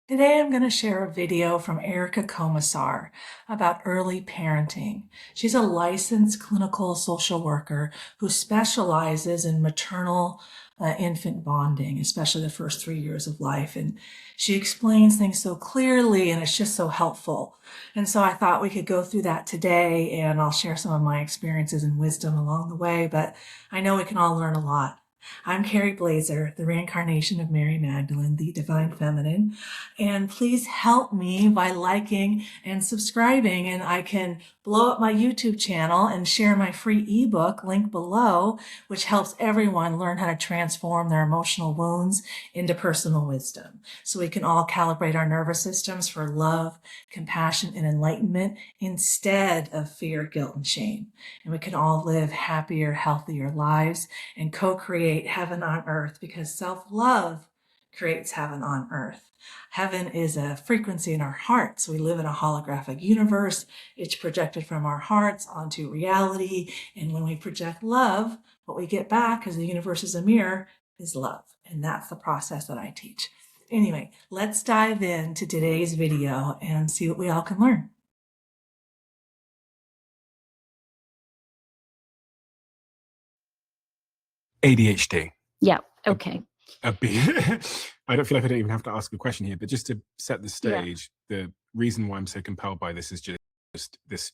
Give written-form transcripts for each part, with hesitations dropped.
Today I'm going to share a video from Erica Commissar about early parenting. She's a licensed clinical social worker who specializes in maternal infant bonding, especially the first 3 years of life. And she explains things so clearly and it's just so helpful. And so I thought we could go through that today, and I'll share some of my experiences and wisdom along the way, but I know we can all learn a lot. I'm Carrie Blazer, the reincarnation of Mary Magdalene, the divine feminine. And please help me by liking and subscribing. And I can blow up my YouTube channel and share my free ebook link below, which helps everyone learn how to transform their emotional wounds into personal wisdom. So we can all calibrate our nervous systems for love, compassion, and enlightenment instead of fear, guilt, and shame. And we can all live happier, healthier lives and co-create heaven on earth, because self-love creates heaven on earth. Heaven is a frequency in our hearts. We live in a holographic universe. It's projected from our hearts onto reality. And when we project love, what we get back, because the universe is a mirror, is love. And that's the process that I teach. Anyway, let's dive into today's video and see what we all can learn. ADHD. Yeah. Okay. I don't feel like I don't even have to ask a question here, but just to set the stage, the reason why I'm so compelled by this is just this,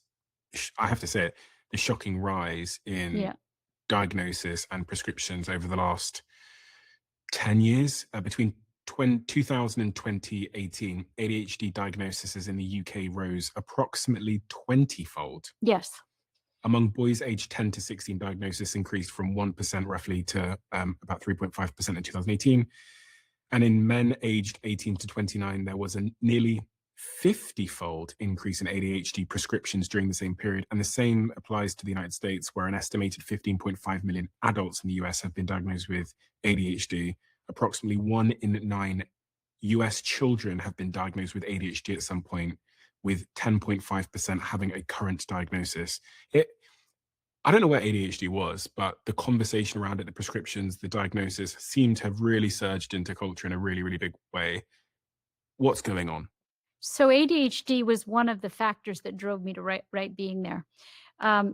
I have to say it, the shocking rise in diagnosis and prescriptions over the last 10 years. Between 2000 and 2018, ADHD diagnoses in the UK rose approximately 20-fold. Yes. Among boys aged 10 to 16, diagnosis increased from 1% roughly to about 3.5% in 2018. And in men aged 18 to 29, there was a nearly 50-fold increase in ADHD prescriptions during the same period. And the same applies to the United States, where an estimated 15.5 million adults in the US have been diagnosed with ADHD. Approximately 1 in 9 US children have been diagnosed with ADHD at some point, with 10.5% having a current diagnosis. I don't know where ADHD was, but the conversation around it, the prescriptions, the diagnosis seem to have really surged into culture in a really, really big way. What's going on? So ADHD was one of the factors that drove me to write Being There,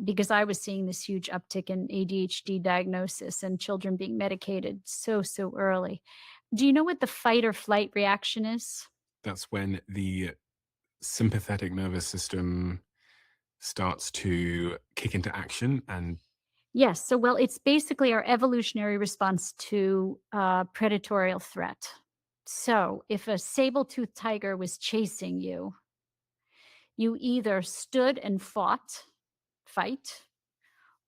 because I was seeing this huge uptick in ADHD diagnosis and children being medicated so early. Do you know what the fight or flight reaction is? That's when the sympathetic nervous system starts to kick into action. And yes, so well, it's basically our evolutionary response to predatory threat. So if a saber-toothed tiger was chasing you, you either stood and fought, fight,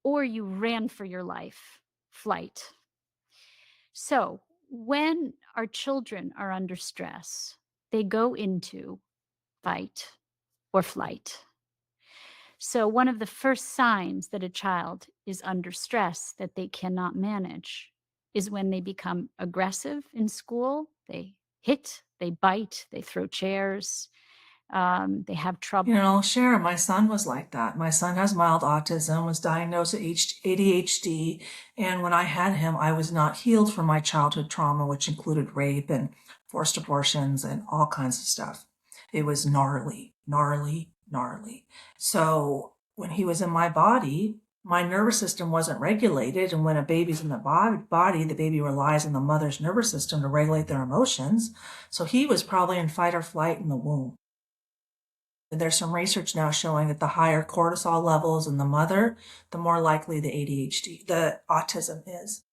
or you ran for your life, flight. So when our children are under stress, they go into fight or flight. So one of the first signs that a child is under stress that they cannot manage is when they become aggressive in school. They hit, they bite, they throw chairs, they have trouble. You know, I'll share, my son was like that. My son has mild autism, was diagnosed with ADHD, and when I had him, I was not healed from my childhood trauma, which included rape and forced abortions and all kinds of stuff. It was gnarly, gnarly, gnarly. So when he was in my body, my nervous system wasn't regulated, and when a baby's in the body, the baby relies on the mother's nervous system to regulate their emotions. So he was probably in fight or flight in the womb. There's some research now showing that the higher cortisol levels in the mother, the more likely the autism is.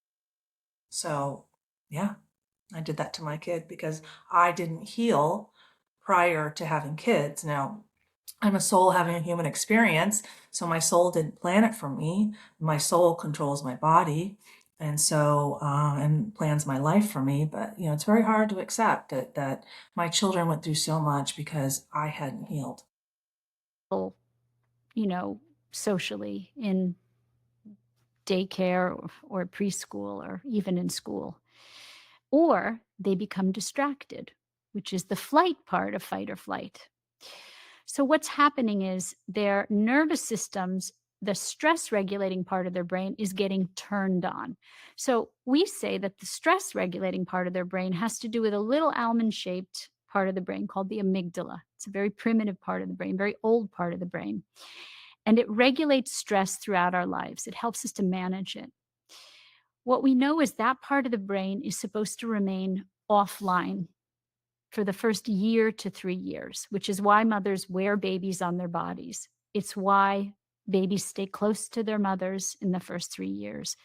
So, yeah, I did that to my kid because I didn't heal prior to having kids. Now, I'm a soul having a human experience, so my soul didn't plan it for me. My soul controls my body, and so and plans my life for me. But it's very hard to accept that my children went through so much because I hadn't healed. Socially in daycare or preschool or even in school. Or they become distracted, which is the flight part of fight or flight. So what's happening is their nervous systems, the stress regulating part of their brain is getting turned on. So we say that the stress regulating part of their brain has to do with a little almond-shaped part of the brain called the amygdala. It's a very primitive part of the brain, very old part of the brain. And it regulates stress throughout our lives. It helps us to manage it. What we know is that part of the brain is supposed to remain offline for the first year to 3 years, which is why mothers wear babies on their bodies. It's why babies stay close to their mothers in the first 3 years,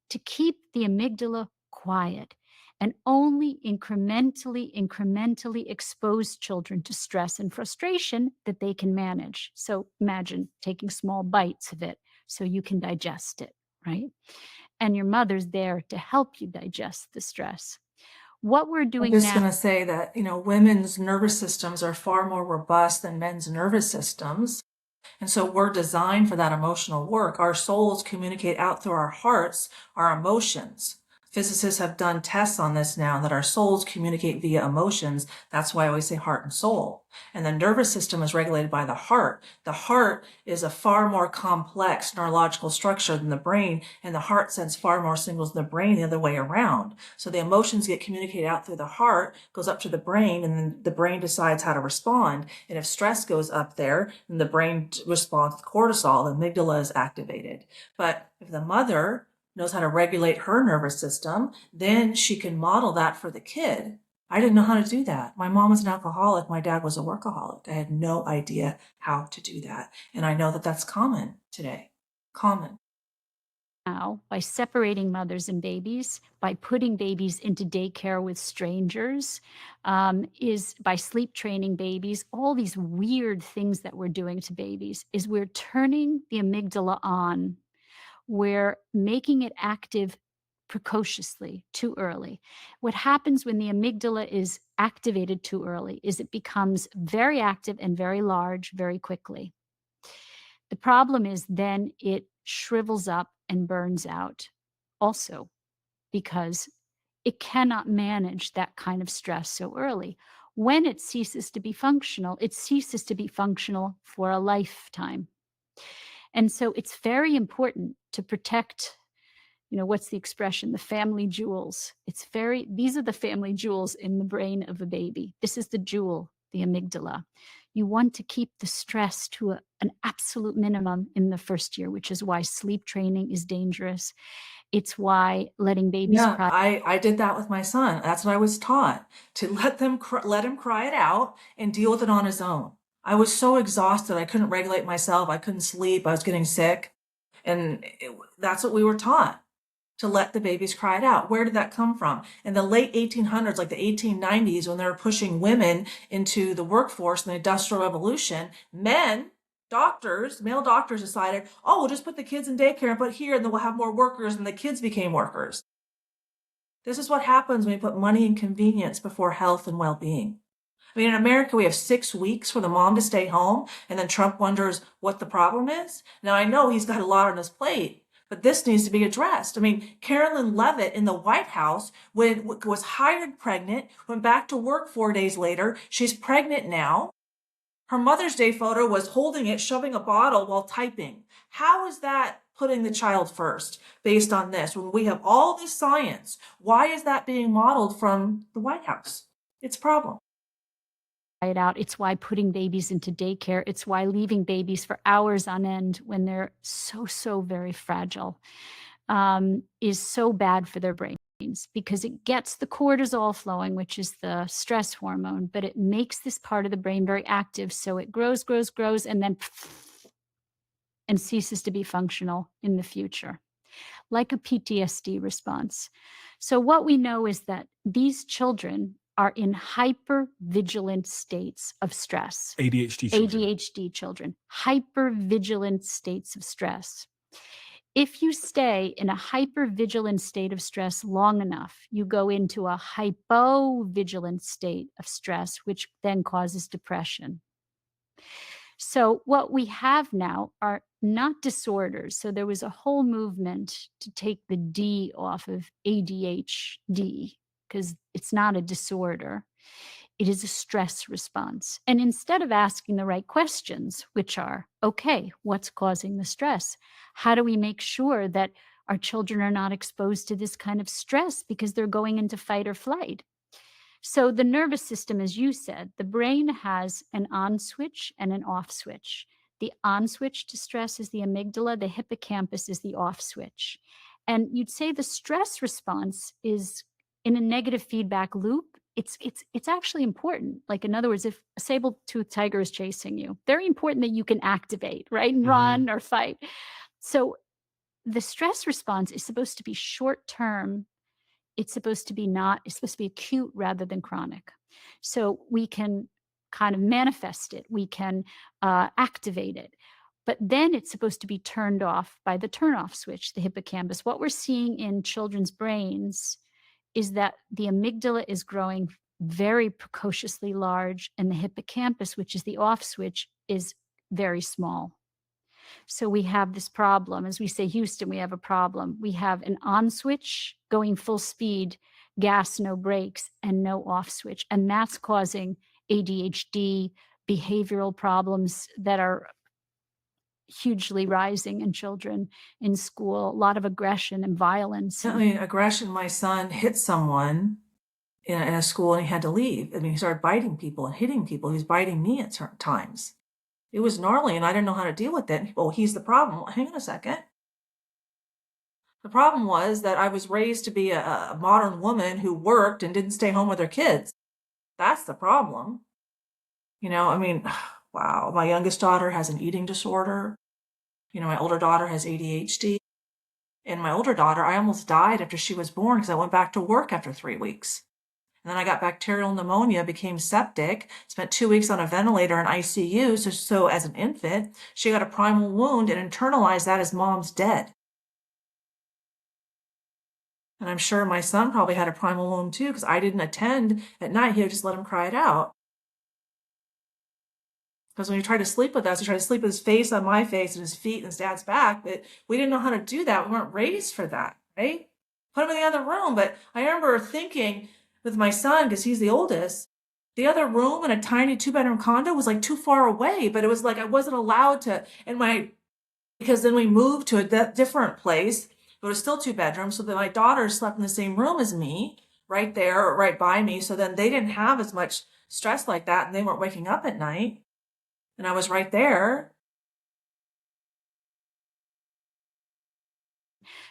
to keep the amygdala quiet and only incrementally expose children to stress and frustration that they can manage. So imagine taking small bites of it so you can digest it, right? And your mother's there to help you digest the stress. What we're I'm doing just now, going to say that, women's nervous systems are far more robust than men's nervous systems. And so we're designed for that emotional work. Our souls communicate out through our hearts, our emotions. Physicists have done tests on this now that our souls communicate via emotions. That's why I always say heart and soul. And the nervous system is regulated by the heart. The heart is a far more complex neurological structure than the brain, and the heart sends far more signals than the brain the other way around. So the emotions get communicated out through the heart, goes up to the brain, and then the brain decides how to respond. And if stress goes up there, then the brain responds with cortisol, the amygdala is activated. But if the mother knows how to regulate her nervous system, then she can model that for the kid. I didn't know how to do that. My mom was an alcoholic. My dad was a workaholic. I had no idea how to do that. And I know that that's common today. Common. by separating mothers and babies, by putting babies into daycare with strangers, is by sleep training babies, all these weird things that we're doing to babies, is we're turning the amygdala on. We're making it active precociously, too early. What happens when the amygdala is activated too early is it becomes very active and very large very quickly. The problem is then it shrivels up and burns out also because it cannot manage that kind of stress so early. When it ceases to be functional, it ceases to be functional for a lifetime. And so it's very important to protect, what's the expression? The family jewels. These are the family jewels in the brain of a baby. This is the jewel, the amygdala. You want to keep the stress to an absolute minimum in the first year, which is why sleep training is dangerous. It's why letting babies Yeah, cry. I did that with my son. That's what I was taught, to let him cry it out and deal with it on his own. I was so exhausted. I couldn't regulate myself. I couldn't sleep. I was getting sick. And that's what we were taught, to let the babies cry it out. Where did that come from? In the late 1800s, like the 1890s, when they were pushing women into the workforce in the Industrial Revolution, male doctors decided, oh, we'll just put the kids in daycare and put here, and then we'll have more workers, and the kids became workers. This is what happens when we put money and convenience before health and well-being. I mean, in America, we have 6 weeks for the mom to stay home, and then Trump wonders what the problem is. Now, I know he's got a lot on his plate, but this needs to be addressed. I mean, Carolyn Levitt in the White House was hired pregnant, went back to work 4 days later. She's pregnant now. Her Mother's Day photo was holding it, shoving a bottle while typing. How is that putting the child first based on this? When we have all this science, why is that being modeled from the White House? It's a problem. It out. It's why putting babies into daycare, it's why leaving babies for hours on end when they're so very fragile, is so bad for their brains, because it gets the cortisol flowing, which is the stress hormone, but it makes this part of the brain very active. So it grows, and then and ceases to be functional in the future, like a PTSD response. So what we know is that these children are in hyper-vigilant states of stress. ADHD children, hyper-vigilant states of stress. If you stay in a hyper-vigilant state of stress long enough, you go into a hypo-vigilant state of stress, which then causes depression. So what we have now are not disorders. So there was a whole movement to take the D off of ADHD because it's not a disorder. It is a stress response. And instead of asking the right questions, which are, okay, what's causing the stress? How do we make sure that our children are not exposed to this kind of stress because they're going into fight or flight? So the nervous system, as you said, the brain has an on switch and an off switch. The on switch to stress is the amygdala, the hippocampus is the off switch. And you'd say the stress response is in a negative feedback loop. It's actually important. Like, in other words, if a saber-toothed tiger is chasing you, very important that you can activate, right? And run or fight. So the stress response is supposed to be short term. It's supposed to be acute rather than chronic. So we can kind of manifest it, we can activate it. But then it's supposed to be turned off by the turn off switch, the hippocampus. What we're seeing in children's brains is that the amygdala is growing very precociously large, and the hippocampus, which is the off switch, is very small. So we have this problem. As we say, Houston, we have a problem. We have an on switch going full speed, gas, no brakes, and no off switch. And that's causing ADHD, behavioral problems that are hugely rising in children in school, a lot of aggression and violence. I mean, aggression. My son hit someone in a school and he had to leave. I mean, he started biting people and hitting people. He was biting me at certain times. It was gnarly and I didn't know how to deal with it. Oh, he's the problem. Hang on a second. The problem was that I was raised to be a modern woman who worked and didn't stay home with her kids. That's the problem. I mean, wow. My youngest daughter has an eating disorder. My older daughter has ADHD. And my older daughter, I almost died after she was born because I went back to work after 3 weeks. And then I got bacterial pneumonia, became septic, spent 2 weeks on a ventilator in ICU. So as an infant, she got a primal wound and internalized that as mom's dead. And I'm sure my son probably had a primal wound too, because I didn't attend at night. He would just let him cry it out. Because when he tried to sleep with us, he tried to sleep with his face on my face and his feet and his dad's back. But we didn't know how to do that. We weren't raised for that, right? Put him in the other room. But I remember thinking with my son, because he's the oldest, the other room in a tiny 2-bedroom condo was like too far away. But it was like I wasn't allowed to. Because then we moved to a different place. It was still 2 bedrooms. So that my daughter slept in the same room as me, right there, right by me. So then they didn't have as much stress like that. And they weren't waking up at night. And I was right there.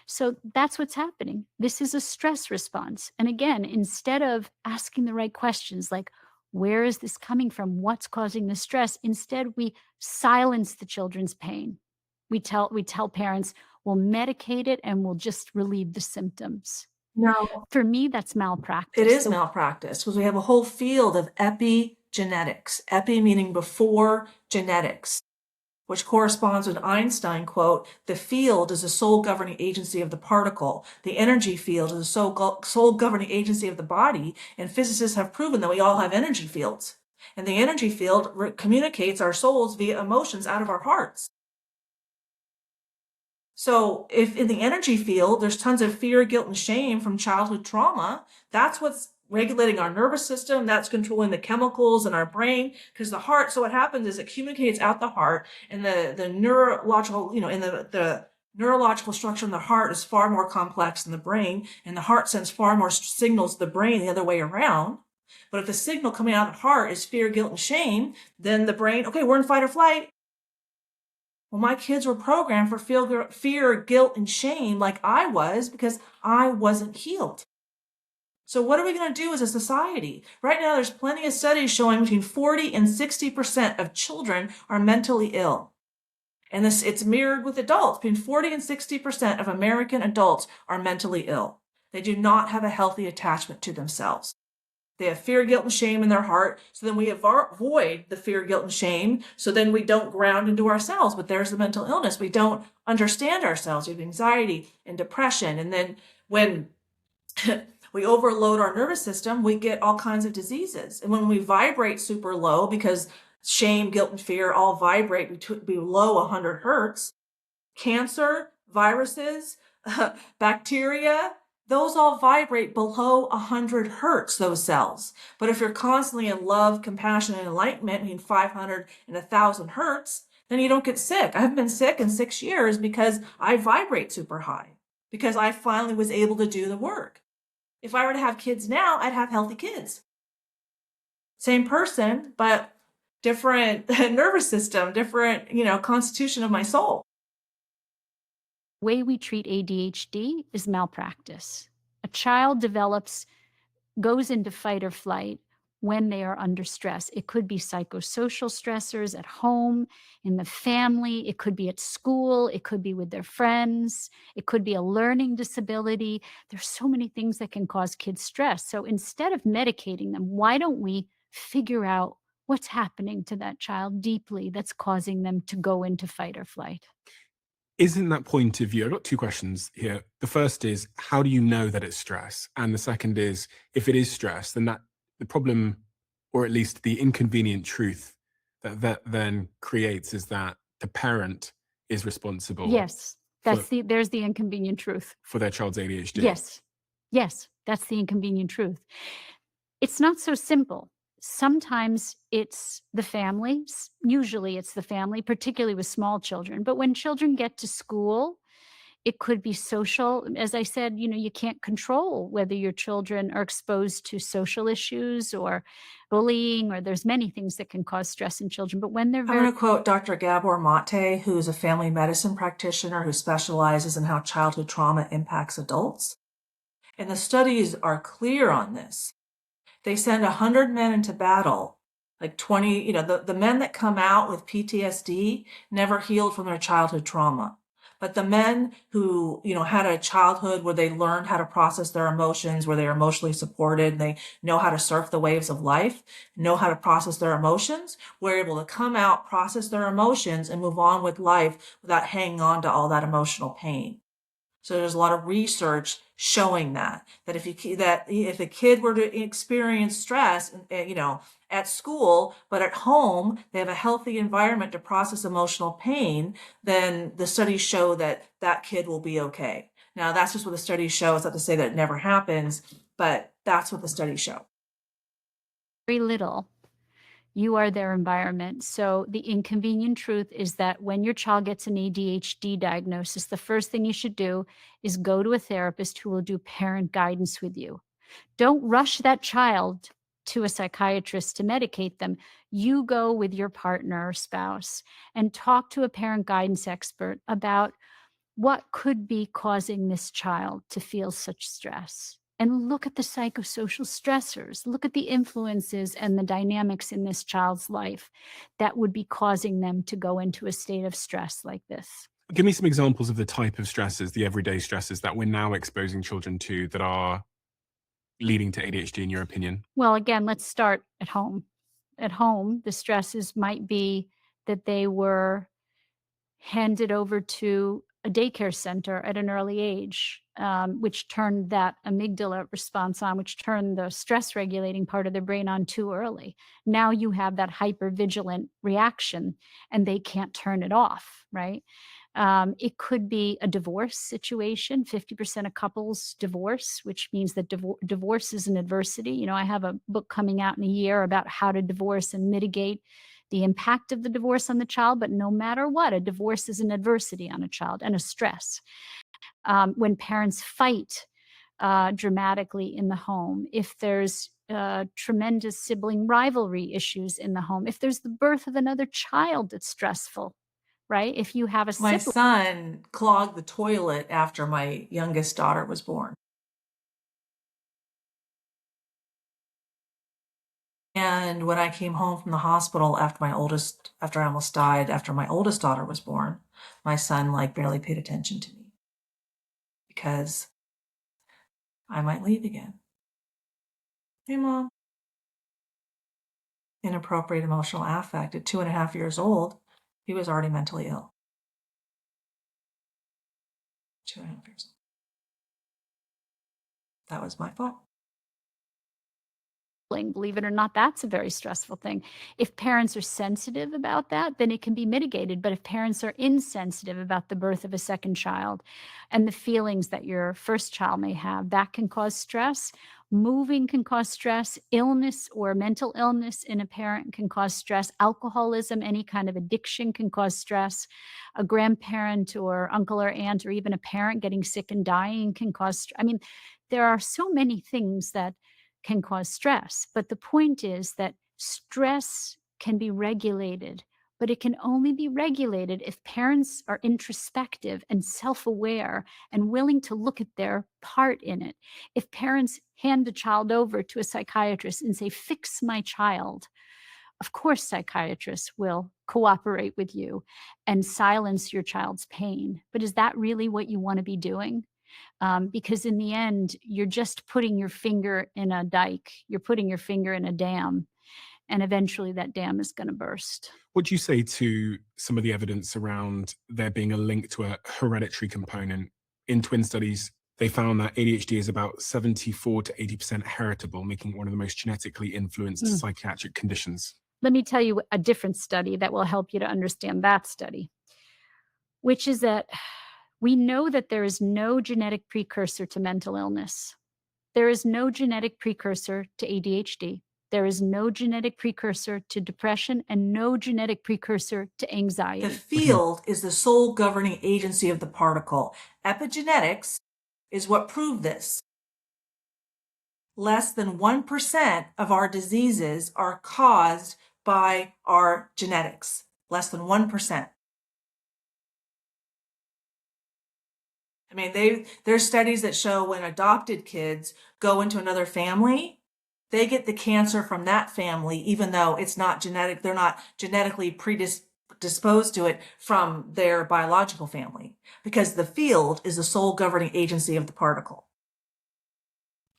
So that's what's happening. This is a stress response. And again, instead of asking the right questions like, where is this coming from? What's causing the stress? Instead, we silence the children's pain. We tell parents, we'll medicate it and we'll just relieve the symptoms. No, For me, that's malpractice. it is malpractice because we have a whole field of epigenetics. Epi meaning before, genetics, which corresponds with Einstein quote, the field is the sole governing agency of the particle. The energy field is the sole governing agency of the body. And physicists have proven that we all have energy fields. And the energy field communicates our souls via emotions out of our hearts. So if in the energy field, there's tons of fear, guilt, and shame from childhood trauma, that's what's regulating our nervous system. That's controlling the chemicals in our brain because the heart. So what happens is it communicates out the heart and the neurological, in the neurological structure in the heart is far more complex than the brain. And the heart sends far more signals to the brain the other way around. But if the signal coming out of the heart is fear, guilt, and shame, then the brain, okay, we're in fight or flight. Well, my kids were programmed for fear, guilt, and shame like I was because I wasn't healed. So what are we going to do as a society? Right now, there's plenty of studies showing between 40 and 60% of children are mentally ill. And it's mirrored with adults. Between 40 and 60% of American adults are mentally ill. They do not have a healthy attachment to themselves. They have fear, guilt, and shame in their heart. So then we avoid the fear, guilt, and shame. So then we don't ground into ourselves. But there's the mental illness. We don't understand ourselves. We have anxiety and depression. And then when we overload our nervous system, we get all kinds of diseases. And when we vibrate super low, because shame, guilt, and fear all vibrate below 100 hertz, cancer, viruses, bacteria, those all vibrate below 100 hertz, those cells. But if you're constantly in love, compassion, and enlightenment, between 500 and 1,000 hertz, then you don't get sick. I haven't been sick in 6 years because I vibrate super high, because I finally was able to do the work. If I were to have kids now, I'd have healthy kids Same person, but different nervous system, different, constitution of my soul. The way we treat ADHD is malpractice. A child goes into fight or flight when they are under stress. It could be psychosocial stressors at home, in the family, it could be at school, it could be with their friends, it could be a learning disability. There's so many things that can cause kids stress. So instead of medicating them, why don't we figure out what's happening to that child deeply that's causing them to go into fight or flight? Isn't that point of view? I've got two questions here. The first is, how do you know that it's stress? And the second is, if it is stress, then the problem, or at least the inconvenient truth that then creates, is that the parent is responsible Yes, for there's the inconvenient truth. for their child's ADHD. Yes. Yes, that's the inconvenient truth. It's not so simple. Sometimes it's the families. Usually it's the family, particularly with small children. But when children get to school, it could be social. As I said, you can't control whether your children are exposed to social issues or bullying, or there's many things that can cause stress in children. But when they're I'm very going to quote Dr. Gabor Mate, who's a family medicine practitioner who specializes in how childhood trauma impacts adults. And the studies are clear on this. They send 100 men into battle, like 20, the men that come out with PTSD never healed from their childhood trauma. But the men who, had a childhood where they learned how to process their emotions, where they're emotionally supported, and they know how to surf the waves of life, know how to process their emotions, were able to come out, process their emotions, and move on with life without hanging on to all that emotional pain. So there's a lot of research showing that if a kid were to experience stress, at school, but at home they have a healthy environment to process emotional pain, then the studies show that that kid will be okay. Now that's just what the studies show. It's not to say that it never happens, but that's what the studies show. very little, you are their environment. So the inconvenient truth is that when your child gets an ADHD diagnosis, the first thing you should do is go to a therapist who will do parent guidance with you. Don't rush that child to a psychiatrist to medicate them. You go with your partner or spouse and talk to a parent guidance expert about what could be causing this child to feel such stress. And look at the psychosocial stressors, look at the influences and the dynamics in this child's life that would be causing them to go into a state of stress like this. Give me some examples of the type of stresses, the everyday stresses that we're now exposing children to that are leading to ADHD, in your opinion? Well, again, let's start at home. At home, the stresses might be that they were handed over to a daycare center at an early age, which turned that amygdala response on, which turned the stress regulating part of their brain on too early. Now you have that hypervigilant reaction and they can't turn it off, right? It could be a divorce situation. 50% of couples divorce, which means that divorce is an adversity. I have a book coming out in a year about how to divorce and mitigate the impact of the divorce on the child. But no matter what, a divorce is an adversity on a child and a stress. When parents fight dramatically in the home, if there's tremendous sibling rivalry issues in the home, if there's the birth of another child that's stressful, right? If you have a My sibling. son clogged the toilet after my youngest daughter was born. And when I came home from the hospital after I almost died, after my oldest daughter was born, my son barely paid attention to me because I might leave again. Hey, Mom. Inappropriate emotional affect. At 2.5 years old, he was already mentally ill. 2.5 years old. That was my fault. Believe it or not, that's a very stressful thing. If parents are sensitive about that, then it can be mitigated. But if parents are insensitive about the birth of a second child and the feelings that your first child may have, that can cause stress. Moving can cause stress. Illness or mental illness in a parent can cause stress. Alcoholism, any kind of addiction can cause stress. A grandparent or uncle or aunt or even a parent getting sick and dying can cause there are so many things that can cause stress. But the point is that Stress can be regulated, but it can only be regulated if parents are introspective and self-aware and willing to look at their part in it. If parents hand a child over to a psychiatrist and say, "Fix my child," of course, psychiatrists will cooperate with you and silence your child's pain. But is that really what you want to be doing? Because in the end, you're just putting your finger in a dike, you're putting your finger in a dam, and eventually that dam is going to burst. What do you say to some of the evidence around there being a link to a hereditary component? In twin studies, they found that ADHD is about 74 to 80% heritable, making it one of the most genetically influenced psychiatric conditions. Let me tell you a different study that will help you to understand that study, which is that we know that there is no genetic precursor to mental illness. There is no genetic precursor to ADHD. There is no genetic precursor to depression and no genetic precursor to anxiety. The field is the sole governing agency of the particle. Epigenetics is what proved this. Less than 1% of our diseases are caused by our genetics. Less than 1%. I mean, there's studies that show when adopted kids go into another family, they get the cancer from that family, even though it's not genetic, they're not genetically predisposed to it from their biological family, because the field is the sole governing agency of the particle.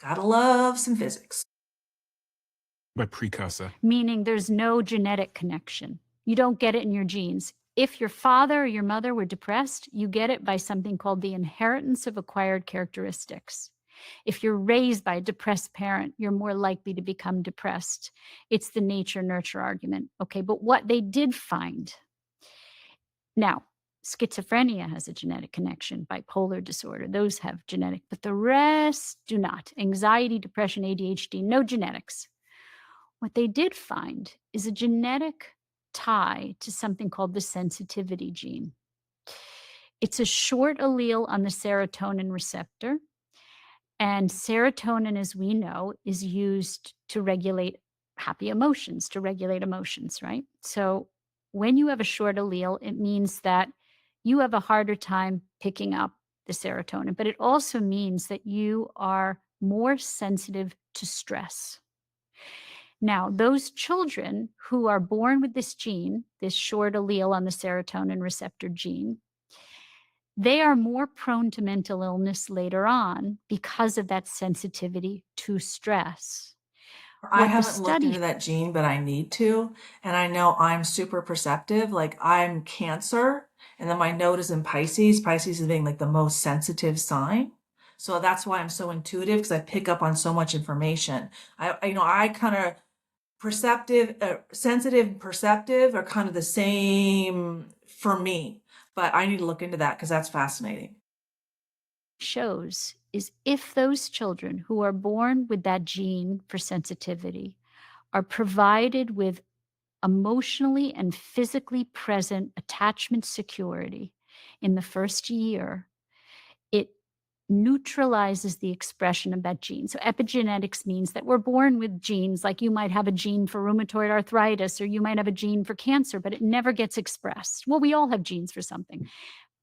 Gotta love some physics. By precursor. Meaning there's no genetic connection. You don't get it in your genes. If your father or your mother were depressed, you get it by something called the inheritance of acquired characteristics. If you're raised by a depressed parent, you're more likely to become depressed. It's the nature-nurture argument. Okay, but what they did find, now, schizophrenia has a genetic connection, bipolar disorder, those have genetic, but the rest do not. Anxiety, depression, ADHD, no genetics. What they did find is a genetic tie to something called the sensitivity gene. It's a short allele on the serotonin receptor. And serotonin, as we know, is used to regulate happy emotions, to regulate emotions, right? So when you have a short allele, it means that you have a harder time picking up the serotonin, but it also means that you are more sensitive to stress. Now, those children who are born with this gene, this short allele on the serotonin receptor gene, they are more prone to mental illness later on because of that sensitivity to stress. I What the haven't looked study- into that gene, but I need to. And I know I'm super perceptive. Like I'm Cancer, and then my node is in Pisces. Pisces is being like the most sensitive sign. So that's why I'm so intuitive, because I pick up on so much information. I kind of sensitive and perceptive are kind of the same for me, but I need to look into that because that's fascinating. shows is if those children who are born with that gene for sensitivity are provided with emotionally and physically present attachment security in the first year, it neutralizes the expression of that gene. So epigenetics means that we're born with genes, like you might have a gene for rheumatoid arthritis or you might have a gene for cancer, but it never gets expressed. Well, we all have genes for something,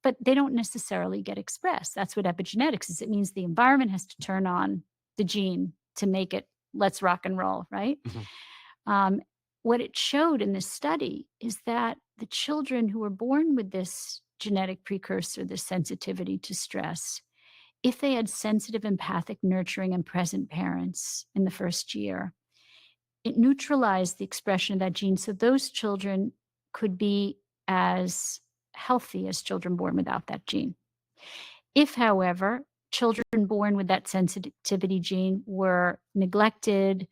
but they don't necessarily get expressed. That's what epigenetics is. It means the environment has to turn on the gene to make it, let's rock and roll, right? What it showed in this study is that the children who were born with this genetic precursor, this sensitivity to stress, if they had sensitive, empathic, nurturing, and present parents in the first year, it neutralized the expression of that gene. So those children could be as healthy as children born without that gene. If, however, children born with that sensitivity gene were neglected,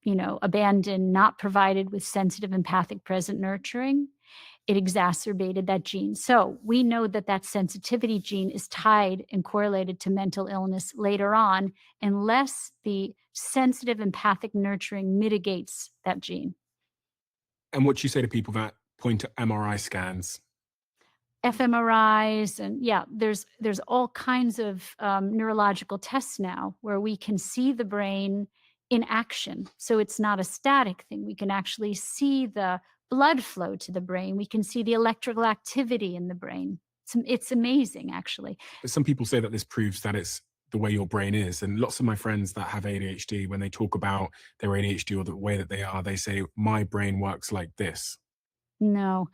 abandoned, not provided with sensitive, empathic, present, nurturing, it exacerbated that gene. So we know that that sensitivity gene is tied and correlated to mental illness later on, unless the sensitive, empathic, nurturing mitigates that gene. And what do you say to people that point to MRI scans? fMRIs, and there's all kinds of neurological tests now where we can see the brain in action. So it's not a static thing. We can actually see the blood flow to the brain. We can see the electrical activity in the brain. It's amazing, actually. But some people say that this proves that it's the way your brain is. And lots of my friends that have ADHD, when they talk about their ADHD or the way that they are, they say, my brain works like this. No,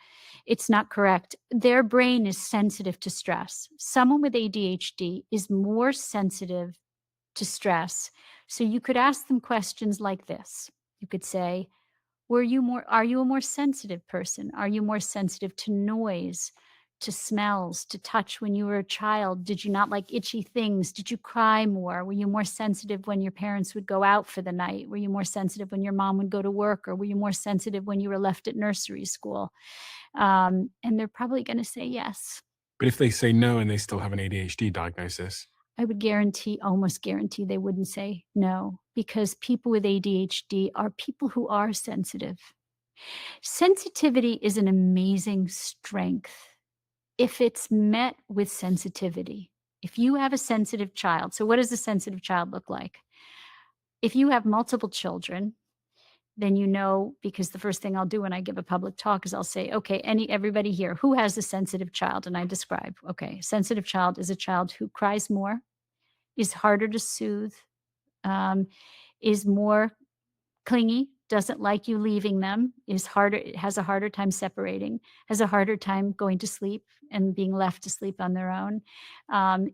it's not correct. Their brain is sensitive to stress. Someone with ADHD is more sensitive to stress. So you could ask them questions like this. You could say, are you a more sensitive person? Are you more sensitive to noise, to smells, to touch when you were a child? Did you not like itchy things? Did you cry more? Were you more sensitive when your parents would go out for the night? Were you more sensitive when your mom would go to work? Or were you more sensitive when you were left at nursery school? And they're probably going to say yes. But if they say no and they still have an ADHD diagnosis, I would almost guarantee they wouldn't say no, because people with ADHD are people who are sensitive. Sensitivity is an amazing strength if it's met with sensitivity. If you have a sensitive child, so what does a sensitive child look like? If you have multiple children, then you know, because the first thing I'll do when I give a public talk is I'll say, okay, everybody here, who has a sensitive child? And I describe, okay, sensitive child is a child who cries more, is harder to soothe, um, is more clingy, doesn't like you leaving them, has a harder time separating, has a harder time going to sleep and being left to sleep on their own,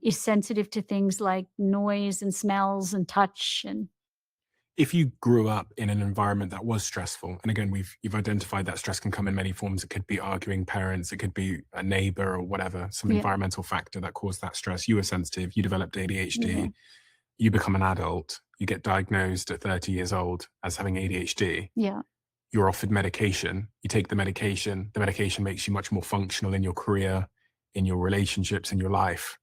is sensitive to things like noise and smells and touch. And if you grew up in an environment that was stressful, and again, you've identified that stress can come in many forms. It could be arguing parents, it could be a neighbor or whatever, some yeah, environmental factor that caused that stress. You were sensitive, you developed ADHD, yeah, you become an adult, you get diagnosed at 30 years old as having ADHD. yeah. You're offered medication, you take the medication makes you much more functional in your career, in your relationships, in your life.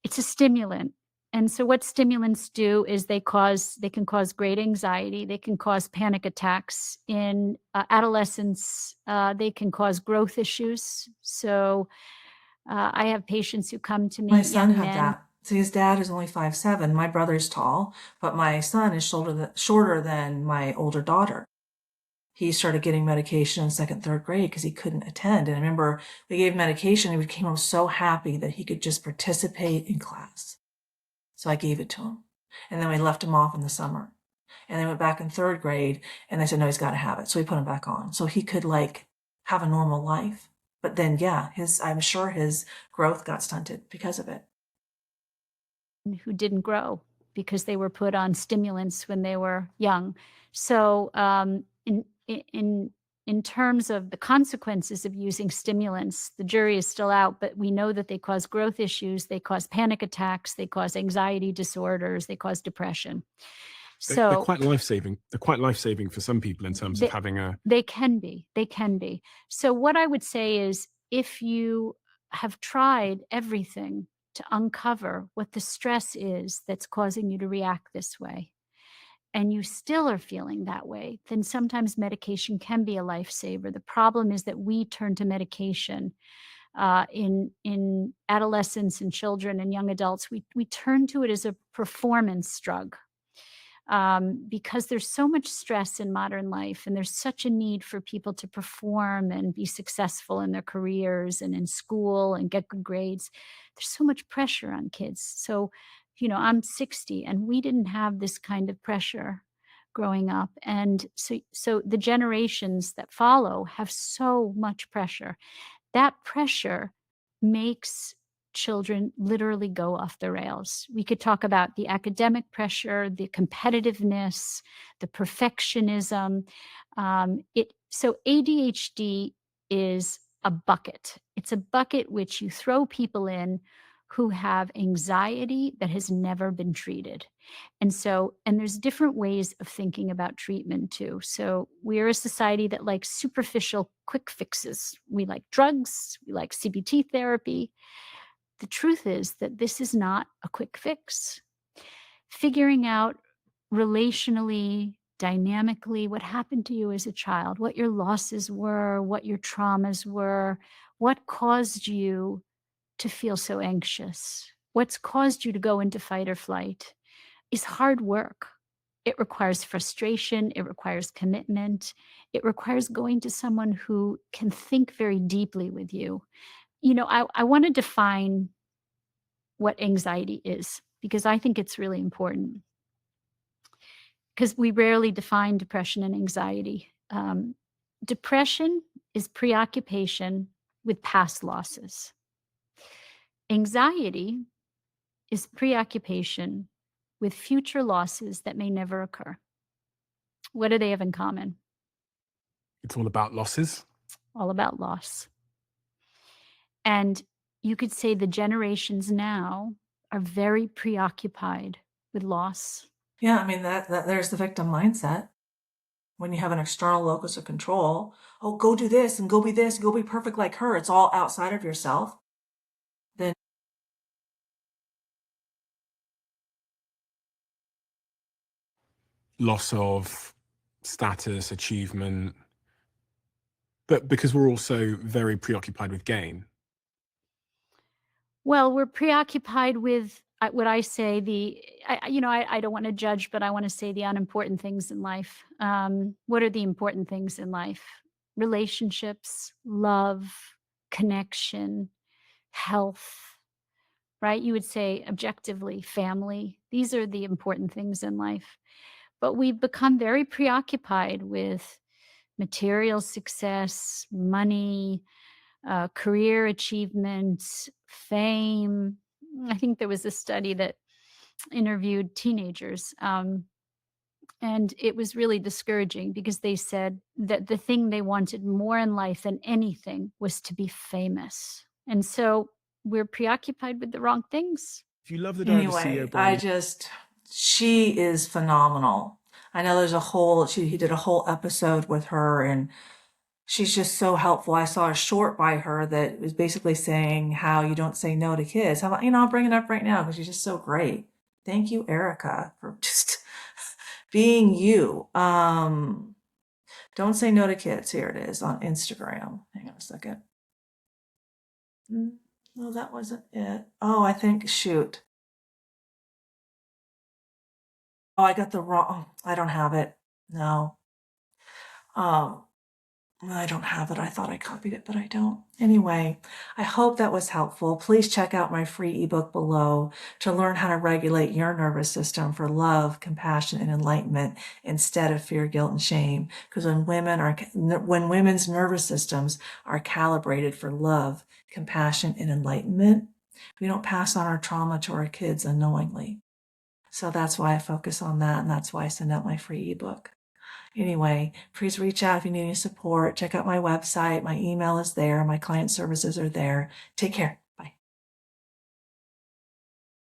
It's a stimulant. And so what stimulants do is they can cause great anxiety. They can cause panic attacks in adolescence. They can cause growth issues. So I have patients who come to My me, son young had men. that. See, his dad is only 5'7". My brother's tall, but my son is shorter than my older daughter. He started getting medication in second, third grade because he couldn't attend. And I remember we gave medication and he came home so happy that he could just participate in class. So I gave it to him. And then we left him off in the summer. And then went back in third grade and I said, no, he's got to have it. So we put him back on. So he could have a normal life. But then, yeah, I'm sure his growth got stunted because of it. Who didn't grow because they were put on stimulants when they were young. So in terms of the consequences of using stimulants, the jury is still out, but we know that they cause growth issues, they cause panic attacks, they cause anxiety disorders, they cause depression. They're So quite life-saving. They're quite life-saving for some people in terms of having a... they can be. They can be. So what I would say is if you have tried everything to uncover what the stress is that's causing you to react this way, and you still are feeling that way, then sometimes medication can be a lifesaver. The problem is that we turn to medication in adolescents and children and young adults. We turn to it as a performance drug, because there's so much stress in modern life and there's such a need for people to perform and be successful in their careers and in school and get good grades. There's so much pressure on kids. So, I'm 60 and we didn't have this kind of pressure growing up. And so the generations that follow have so much pressure. That pressure makes children literally go off the rails. We could talk about the academic pressure, the competitiveness, the perfectionism. So ADHD is a bucket. It's a bucket which you throw people in who have anxiety that has never been treated. And there's different ways of thinking about treatment too. So we're a society that likes superficial quick fixes. We like drugs, we like CBT therapy. The truth is that this is not a quick fix. Figuring out relationally, dynamically, what happened to you as a child, what your losses were, what your traumas were, what caused you to feel so anxious, what's caused you to go into fight or flight is hard work. It requires frustration. It requires commitment. It requires going to someone who can think very deeply with you. I want to define what anxiety is because I think it's really important because we rarely define depression and anxiety. Depression is preoccupation with past losses. Anxiety is preoccupation with future losses that may never occur. What do they have in common? It's all about losses. All about loss. And you could say the generations now are very preoccupied with loss. Yeah, I mean, that there's the victim mindset. When you have an external locus of control, oh, go do this and go be this, go be perfect like her. It's all outside of yourself. Then Loss of status, achievement, but because we're also very preoccupied with gain. Well, we're preoccupied with what I say I don't want to judge, but I want to say the unimportant things in life. What are the important things in life? Relationships, love, connection, health, right? You would say objectively, family. These are the important things in life. But we've become very preoccupied with material success, money, career achievements, fame. I think there was a study that interviewed teenagers, and it was really discouraging because they said that the thing they wanted more in life than anything was to be famous. And so we're preoccupied with the wrong things. If you love the Diary of a anyway, CEO, Brian, she is phenomenal. I know he did a whole episode with her, and she's just so helpful. I saw a short by her that was basically saying how you don't say no to kids. How about, I'll bring it up right now because she's just so great. Thank you, Erica, for just being you. Don't say no to kids. Here it is on Instagram. Hang on a second. No, that wasn't it. Oh, shoot. Oh, I got the wrong, I don't have it. No. I don't have it. I thought I copied it, but I don't. Anyway, I hope that was helpful. Please check out my free ebook below to learn how to regulate your nervous system for love, compassion, and enlightenment instead of fear, guilt, and shame. Because when women's nervous systems are calibrated for love, compassion, and enlightenment, we don't pass on our trauma to our kids unknowingly. So that's why I focus on that, and that's why I send out my free ebook. Anyway, please reach out if you need any support. Check out my website. My email is there. My client services are there. Take care.